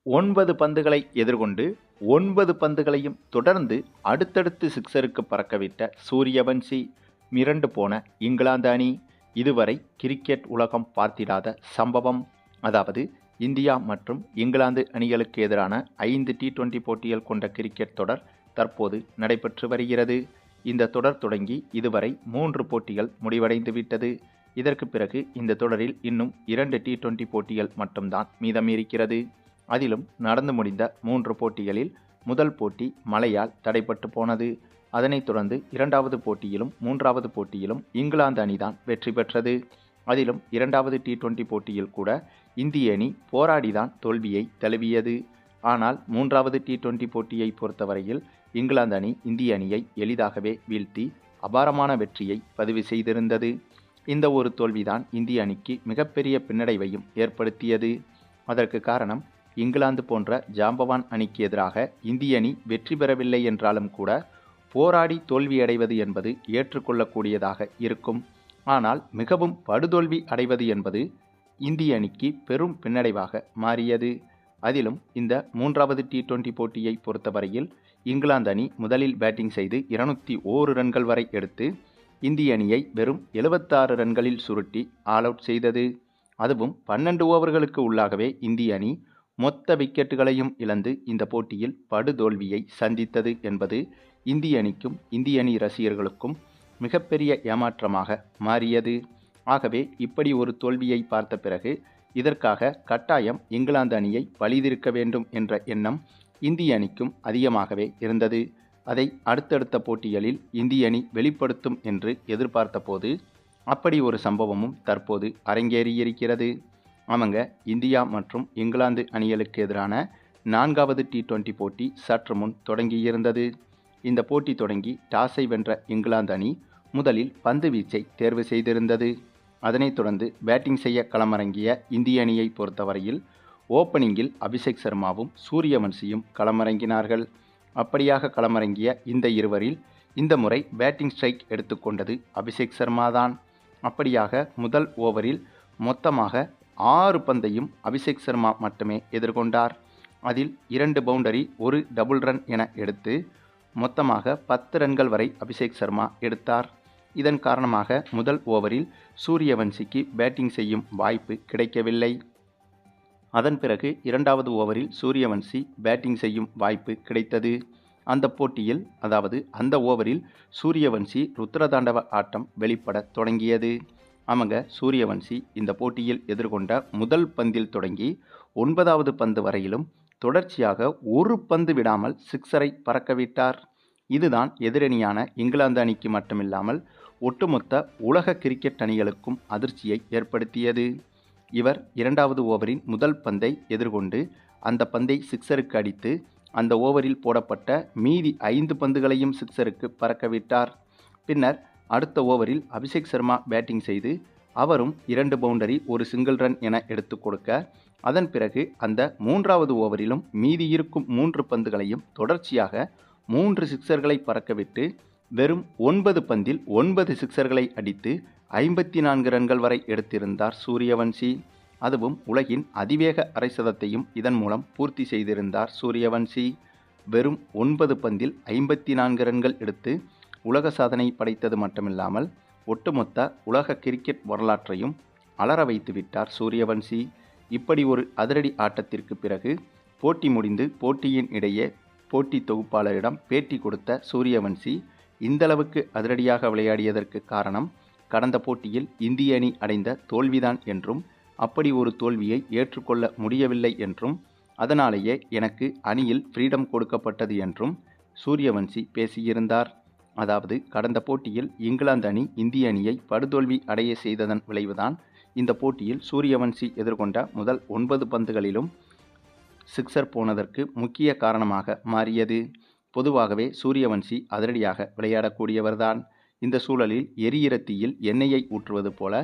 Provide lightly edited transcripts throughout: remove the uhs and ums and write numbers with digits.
9 பந்துகளை எதிர்கொண்டு 9 பந்துகளையும் தொடர்ந்து அடுத்தடுத்து சிக்ஸருக்கு பறக்கவிட்ட சூரியவன்சி மிரண்டு போன இங்கிலாந்து அணி. இதுவரை கிரிக்கெட் உலகம் பார்த்திடாத சம்பவம். அதாவது இந்தியா மற்றும் இங்கிலாந்து அணிகளுக்கு எதிரான 5 T20 போட்டிகள் கொண்ட கிரிக்கெட் தொடர் தற்போது நடைபெற்று வருகிறது. இந்த தொடர் தொடங்கி இதுவரை 3 போட்டிகள் முடிவடைந்து விட்டது. இதற்கு பிறகு இந்த தொடரில் இன்னும் 2 T20 போட்டிகள் மட்டும்தான் மீதம் இருக்கிறது. அதிலும் நடந்து முடிந்த 3 போட்டிகளில் முதல் போட்டி மழையால் தடைப்பட்டு போனது. அதனைத் தொடர்ந்து 2வது போட்டியிலும் 3வது போட்டியிலும் இங்கிலாந்து அணிதான் வெற்றி பெற்றது. அதிலும் 2வது T20 போட்டியில் கூட இந்திய அணி போராடிதான் தோல்வியை தழுவியது. ஆனால் 3வது T20 போட்டியை பொறுத்தவரையில் இங்கிலாந்து அணி இந்திய அணியை எளிதாகவே வீழ்த்தி அபாரமான வெற்றியை பதிவு செய்திருந்தது. இந்த ஒரு தோல்விதான் இந்திய அணிக்கு மிகப்பெரிய பின்னடைவையும் ஏற்படுத்தியது. அதற்கு காரணம், இங்கிலாந்து போன்ற ஜாம்பவான் அணிக்கு எதிராக இந்திய அணி வெற்றி பெறவில்லை என்றாலும் கூட போராடி தோல்வியடைவது என்பது ஏற்றுக்கொள்ளக்கூடியதாக இருக்கும். ஆனால் மிகவும் படுதோல்வி அடைவது என்பது இந்திய அணிக்கு பெரும் பின்னடைவாக மாறியது. அதிலும் இந்த 3வது T20 போட்டியை பொறுத்தவரையில் இங்கிலாந்து அணி முதலில் பேட்டிங் செய்து 201 ரன்கள் வரை எடுத்து இந்திய அணியை வெறும் 76 ரன்களில் சுருட்டி ஆல் அவுட் செய்தது. அதுவும் 12 ஓவர்களுக்கு உள்ளாகவே இந்திய அணி மொத்த விக்கெட்டுகளையும் இழந்து இந்த போட்டியில் படுதோல்வியை சந்தித்தது என்பது இந்திய அணிக்கும் இந்திய அணி ரசிகர்களுக்கும் மிகப்பெரிய ஏமாற்றமாக மாறியது. ஆகவே இப்படி ஒரு தோல்வியை பார்த்த பிறகு இதற்காக கட்டாயம் இங்கிலாந்து அணியை பழிதீர்க்க வேண்டும் என்ற எண்ணம் இந்திய அணிக்கும் அதிகமாகவே இருந்தது. அதை அடுத்தடுத்த போட்டிகளில் இந்திய அணி வெளிப்படுத்தும் என்று எதிர்பார்த்த போது அப்படி ஒரு சம்பவமும் தற்போது அரங்கேறியிருக்கிறது. ஆமாங்க, இந்தியா மற்றும் இங்கிலாந்து அணிகளுக்கு எதிரான 4வது T20 போட்டி சற்று முன் தொடங்கியிருந்தது. இந்த போட்டி தொடங்கி டாஸை வென்ற இங்கிலாந்து அணி முதலில் பந்து வீச்சை தேர்வு செய்திருந்தது. அதனைத் தொடர்ந்து பேட்டிங் செய்ய களமிறங்கிய இந்திய அணியை பொறுத்தவரையில் ஓப்பனிங்கில் அபிஷேக் சர்மாவும் சூரியவன்சியும் களமிறங்கினார்கள். அப்படியாக களமிறங்கிய இந்த இருவரில் இந்த முறை பேட்டிங் ஸ்ட்ரைக் எடுத்துக்கொண்டது அபிஷேக் சர்மா தான். அப்படியாக முதல் ஓவரில் மொத்தமாக 6 பந்தையும் அபிஷேக் சர்மா மட்டுமே எதிர்கொண்டார். அதில் 2 பவுண்டரி 1 டபுள் ரன் என எடுத்து மொத்தமாக 10 ரன்கள் வரை அபிஷேக் சர்மா எடுத்தார். இதன் காரணமாக முதல் ஓவரில் சூரியவன்சிக்கு பேட்டிங் செய்யும் வாய்ப்பு கிடைக்கவில்லை. அதன் பிறகு 2வது ஓவரில் சூரியவன்சி பேட்டிங் செய்யும் வாய்ப்பு கிடைத்தது. அந்த போட்டியில் அந்த ஓவரில் சூரியவன்சி ருத்ரதாண்டவ ஆட்டம் வெளிப்பட தொடங்கியது. ஆமாங்க, சூரியவன்சி இந்த போட்டியில் எதிர்கொண்ட முதல் பந்தில் தொடங்கி 9வது பந்து வரையிலும் தொடர்ச்சியாக ஒரு பந்து விடாமல் சிக்ஸரை பறக்கவிட்டார். இதுதான் எதிரணியான இங்கிலாந்து அணிக்கு மட்டுமில்லாமல் ஒட்டுமொத்த உலக கிரிக்கெட் அணிகளுக்கும் அதிர்ச்சியை ஏற்படுத்தியது. இவர் 2வது ஓவரின் முதல் பந்தை எதிர்கொண்டு அந்த பந்தை சிக்ஸருக்கு அடித்து அந்த ஓவரில் போடப்பட்ட மீதி 5 பந்துகளையும் சிக்ஸருக்கு பறக்கவிட்டார். பின்னர் அடுத்த ஓவரில் அபிஷேக் சர்மா பேட்டிங் செய்து அவரும் 2 பவுண்டரி 1 சிங்கிள் ரன் என எடுத்து கொடுக்க, அதன் பிறகு அந்த 3வது ஓவரிலும் மீதி இருக்கும் 3 பந்துகளையும் தொடர்ச்சியாக 3 சிக்ஸர்களை பறக்கவிட்டு வெறும் 9 பந்தில் 9 சிக்ஸர்களை அடித்து 54 ரன்கள் வரை எடுத்திருந்தார் சூரியவன்சி. அதுவும் உலகின் அதிவேக அரைசதத்தையும் இதன் மூலம் பூர்த்தி செய்திருந்தார் சூரியவன்சி. வெறும் 9 பந்தில் 54 ரன்கள் எடுத்து உலக சாதனை படைத்தது மட்டுமில்லாமல் ஒட்டுமொத்த உலக கிரிக்கெட் வரலாற்றையும் அலற வைத்து விட்டார் சூரியவன்சி. இப்படி ஒரு அதிரடி ஆட்டத்திற்கு பிறகு போட்டி முடிந்து போட்டியின் இடையே போட்டி தொகுப்பாளரிடம் பேட்டி கொடுத்த சூரியவன்சி இந்தளவுக்கு அதிரடியாக விளையாடியதற்கு காரணம் கடந்த போட்டியில் இந்திய அணி அடைந்த தோல்விதான் என்றும், அப்படி ஒரு தோல்வியை ஏற்றுக்கொள்ள முடியவில்லை என்றும், அதனாலேயே எனக்கு அணியில் ஃப்ரீடம் கொடுக்கப்பட்டது என்றும் சூரியவன்சி பேசியிருந்தார். அதாவது கடந்த போட்டியில் இங்கிலாந்து அணி இந்திய அணியை படுதோல்வி அடைய செய்ததன் விளைவுதான் இந்த போட்டியில் சூரியவன்சி எதிர்கொண்ட முதல் 9 பந்துகளிலும் சிக்ஸர் போனதற்கு முக்கிய காரணமாக மாறியது. பொதுவாகவே சூரியவன்சி அதிரடியாக விளையாடக்கூடியவர்தான். இந்த சூழலில் எரியிற தீயில் எண்ணெயை ஊற்றுவது போல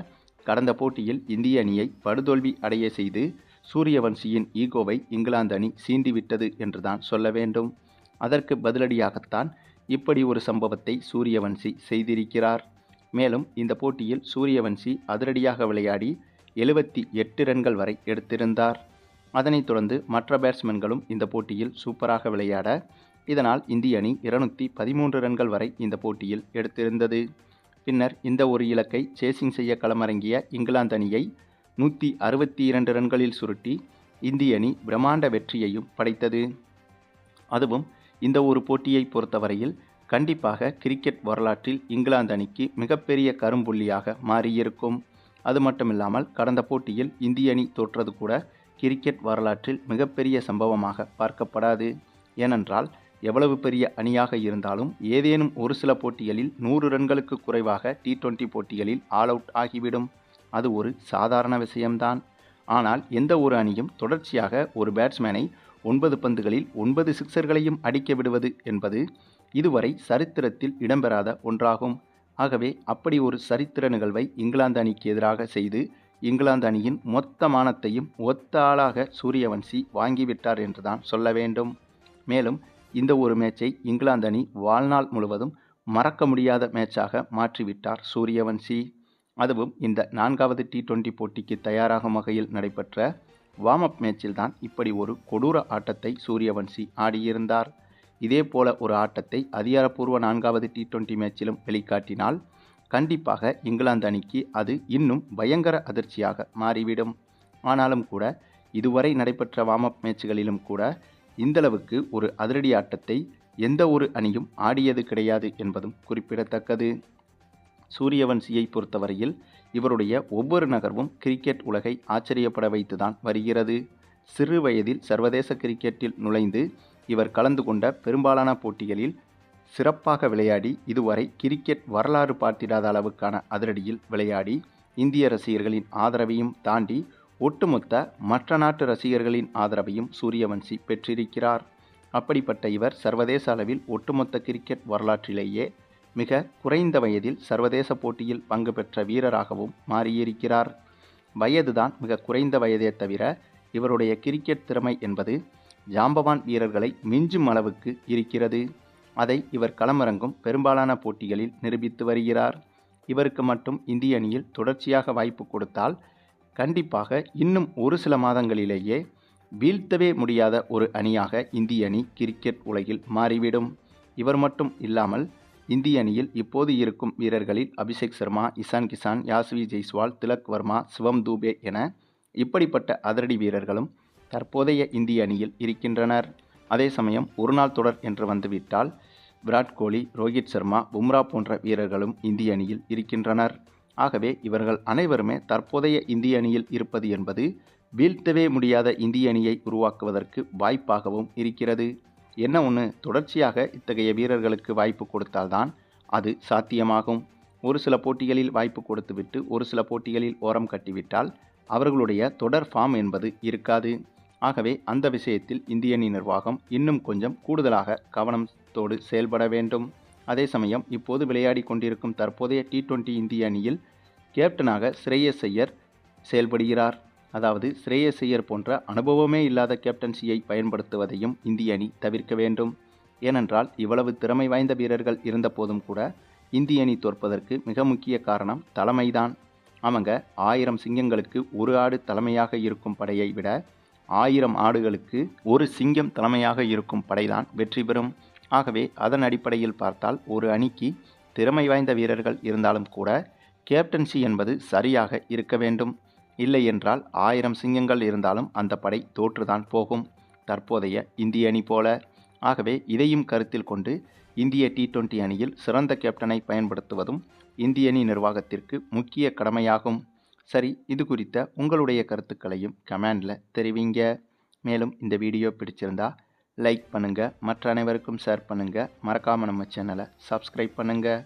கடந்த போட்டியில் இந்திய அணியை படுதோல்வி அடைய செய்து சூரியவன்சியின் ஈகோவை இங்கிலாந்து அணி சீண்டிவிட்டது என்றுதான் சொல்ல வேண்டும். அதற்கு பதிலடியாகத்தான் இப்படி ஒரு சம்பவத்தை சூரியவன்சி செய்திருக்கிறார். மேலும் இந்த போட்டியில் சூரியவன்சி அதிரடியாக விளையாடி 78 ரன்கள் வரை எடுத்திருந்தார். அதனைத் தொடர்ந்து மற்ற பேட்ஸ்மேன்களும் இந்த போட்டியில் சூப்பராக விளையாட, இதனால் இந்திய அணி 213 ரன்கள் வரை இந்த போட்டியில் எடுத்திருந்தது. பின்னர் இந்த ஒரு இலக்கை சேசிங் செய்ய களமிறங்கிய இங்கிலாந்து அணியை 162 ரன்களில் சுருட்டி இந்திய அணி பிரம்மாண்ட வெற்றியையும் படைத்தது. அதுவும் இந்த ஒரு போட்டியை பொறுத்தவரையில் கண்டிப்பாக கிரிக்கெட் வரலாற்றில் இங்கிலாந்து அணிக்கு மிகப்பெரிய கரும்புள்ளியாக மாறியிருக்கும். அது மட்டுமில்லாமல் கடந்த போட்டியில் இந்திய அணி தோற்றது கூட கிரிக்கெட் வரலாற்றில் மிகப்பெரிய சம்பவமாக பார்க்கப்படாது. ஏனென்றால் எவ்வளவு பெரிய அணியாக இருந்தாலும் ஏதேனும் ஒரு சில போட்டிகளில் 100 ரன்களுக்கு குறைவாக T20 போட்டிகளில் ஆல் அவுட் ஆகிவிடும். அது ஒரு சாதாரண விஷயம்தான். ஆனால் எந்த ஒரு அணியும் தொடர்ச்சியாக ஒரு பேட்ஸ்மேனை 9 பந்துகளில் 9 சிக்சர்களையும் அடிக்க விடுவது என்பது இதுவரை சரித்திரத்தில் இடம்பெறாத ஒன்றாகும். ஆகவே அப்படி ஒரு சரித்திர நிகழ்வை இங்கிலாந்து அணிக்கு எதிராக செய்து இங்கிலாந்து அணியின் மொத்த மானத்தையும் ஒத்த ஆளாக சூரியவன்சி வாங்கிவிட்டார் என்றுதான் சொல்ல வேண்டும். மேலும் இந்த ஒரு மேட்சை இங்கிலாந்து அணி வாழ்நாள் முழுவதும் மறக்க முடியாத மேட்சாக மாற்றிவிட்டார் சூரியவன்சி. அதுவும் இந்த 4வது T20 போட்டிக்கு தயாராகும் வகையில் நடைபெற்ற வார்ம் அப் மேட்சில் தான் இப்படி ஒரு கொடூர ஆட்டத்தை சூரியவன்சி ஆடியிருந்தார். இதே போல ஒரு ஆட்டத்தை அதிகாரப்பூர்வ 4வது T20 மேட்சிலும் வெளிக்காட்டினால் கண்டிப்பாக இங்கிலாந்து அணிக்கு அது இன்னும் பயங்கர அதிர்ச்சியாக மாறிவிடும். ஆனாலும் கூட இதுவரை நடைபெற்ற வார்ம் அப் மேட்சுகளிலும் கூட இந்தளவுக்கு ஒரு அதிரடி ஆட்டத்தை எந்த ஒரு அணியும் ஆடியது கிடையாது என்பதும் குறிப்பிடத்தக்கது. சூரியவன்சியை பொறுத்தவரையில் இவருடைய ஒவ்வொரு நகர்வும் கிரிக்கெட் உலகை ஆச்சரியப்பட வைத்துதான் வருகிறது. சிறு வயதில் சர்வதேச கிரிக்கெட்டில் நுழைந்து இவர் கலந்து கொண்ட பெரும்பாலான போட்டிகளில் சிறப்பாக விளையாடி இதுவரை கிரிக்கெட் வரலாறு பார்த்திடாத அளவுக்கான அதிரடியில் விளையாடி இந்திய ரசிகர்களின் ஆதரவையும் தாண்டி ஒட்டுமொத்த மற்ற நாட்டு ரசிகர்களின் ஆதரவையும் சூரியவன்சி பெற்றிருக்கிறார். அப்படிப்பட்ட இவர் சர்வதேச அளவில் ஒட்டுமொத்த கிரிக்கெட் வரலாற்றிலேயே மிக குறைந்த வயதில் சர்வதேச போட்டியில் பங்கு பெற்ற வீரராகவும் மாறியிருக்கிறார். வயதுதான் மிக குறைந்த வயதே தவிர இவருடைய கிரிக்கெட் திறமை என்பது ஜாம்பவான் வீரர்களை மிஞ்சும் அளவுக்கு இருக்கிறது. அதை இவர் களமிறங்கும் பெரும்பாலான போட்டிகளில் நிரூபித்து வருகிறார். இவருக்கு மட்டும் இந்திய அணியில் தொடர்ச்சியாக வாய்ப்பு கொடுத்தால் கண்டிப்பாக இன்னும் ஒரு சில மாதங்களிலேயே வீழ்த்தவே முடியாத ஒரு அணியாக இந்திய அணி கிரிக்கெட் உலகில் மாறிவிடும். இவர் மட்டும் இல்லாமல் இந்திய அணியில் இப்போது இருக்கும் வீரர்களில் அபிஷேக் சர்மா, இசான் கிசான், யாஸ்வி ஜெய்ஸ்வால், திலக் வர்மா, சிவம் தூபே என இப்படிப்பட்ட அதிரடி வீரர்களும் தற்போதைய இந்திய அணியில் இருக்கின்றனர். அதே சமயம் ஒருநாள் தொடர் என்று வந்துவிட்டால் விராட் கோலி, ரோஹித் சர்மா, பும்ரா போன்ற வீரர்களும் இந்திய அணியில் இருக்கின்றனர். ஆகவே இவர்கள் அனைவருமே தற்போதைய இந்திய அணியில் இருப்பது என்பது வீழ்த்தவே முடியாத இந்திய அணியை உருவாக்குவதற்கு வாய்ப்பாகவும் இருக்கிறது. என்ன ஒன்று, தொடர்ச்சியாக இத்தகைய வீரர்களுக்கு வாய்ப்பு கொடுத்தால்தான் அது சாத்தியமாகும். ஒரு சில போட்டிகளில் வாய்ப்பு கொடுத்துவிட்டு ஒரு சில போட்டிகளில் ஓரம் கட்டிவிட்டால் அவர்களுடைய தொடர் ஃபார்ம் என்பது இருக்காது. ஆகவே அந்த விஷயத்தில் இந்திய அணி நிர்வாகம் இன்னும் கொஞ்சம் கூடுதலாக கவனத்தோடு செயல்பட வேண்டும். அதே சமயம் இப்போது விளையாடி கொண்டிருக்கும் தற்போதைய T20 இந்திய அணியில் கேப்டனாக ஸ்ரேயஸ் ஐயர் செயல்படுகிறார். அதாவது ஸ்ரேயஸ் ஐயர் போன்ற அனுபவமே இல்லாத கேப்டன்சியை பயன்படுத்துவதையும் இந்திய அணி தவிர்க்க வேண்டும். ஏனென்றால் இவ்வளவு திறமை வாய்ந்த வீரர்கள் இருந்த போதும் கூட இந்திய அணி தோற்பதற்கு மிக முக்கிய காரணம் தலைமைதான். அவங்க 1000 சிங்கங்களுக்கு ஒரு ஆடு தலைமையாக இருக்கும் படையை விட 1000 ஆடுகளுக்கு ஒரு சிங்கம் தலைமையாக இருக்கும் படைதான் வெற்றி பெறும். ஆகவே அதன் அடிப்படையில் பார்த்தால் ஒரு அணிக்கு திறமை வாய்ந்த வீரர்கள் இருந்தாலும் கூட கேப்டன்சி என்பது சரியாக இருக்க வேண்டும். இல்லை என்றால் 1000 சிங்கங்கள் இருந்தாலும் அந்த படை தோற்றுதான் போகும், தற்போதைய இந்திய அணி போல. ஆகவே இதையும் கருத்தில் கொண்டு இந்திய T20 அணியில் சிறந்த கேப்டனை பயன்படுத்துவதும் இந்திய அணி நிர்வாகத்திற்கு முக்கிய கடமையாகும். சரி, இது குறித்த உங்களுடைய கருத்துக்களையும் கமெண்டில் தெரிவிங்க. மேலும் இந்த வீடியோ பிடிச்சிருந்தா லைக் பண்ணுங்கள், மற்ற அனைவருக்கும் ஷேர் பண்ணுங்கள், மறக்காமல் நம்ம சேனலை சப்ஸ்கிரைப் பண்ணுங்கள்.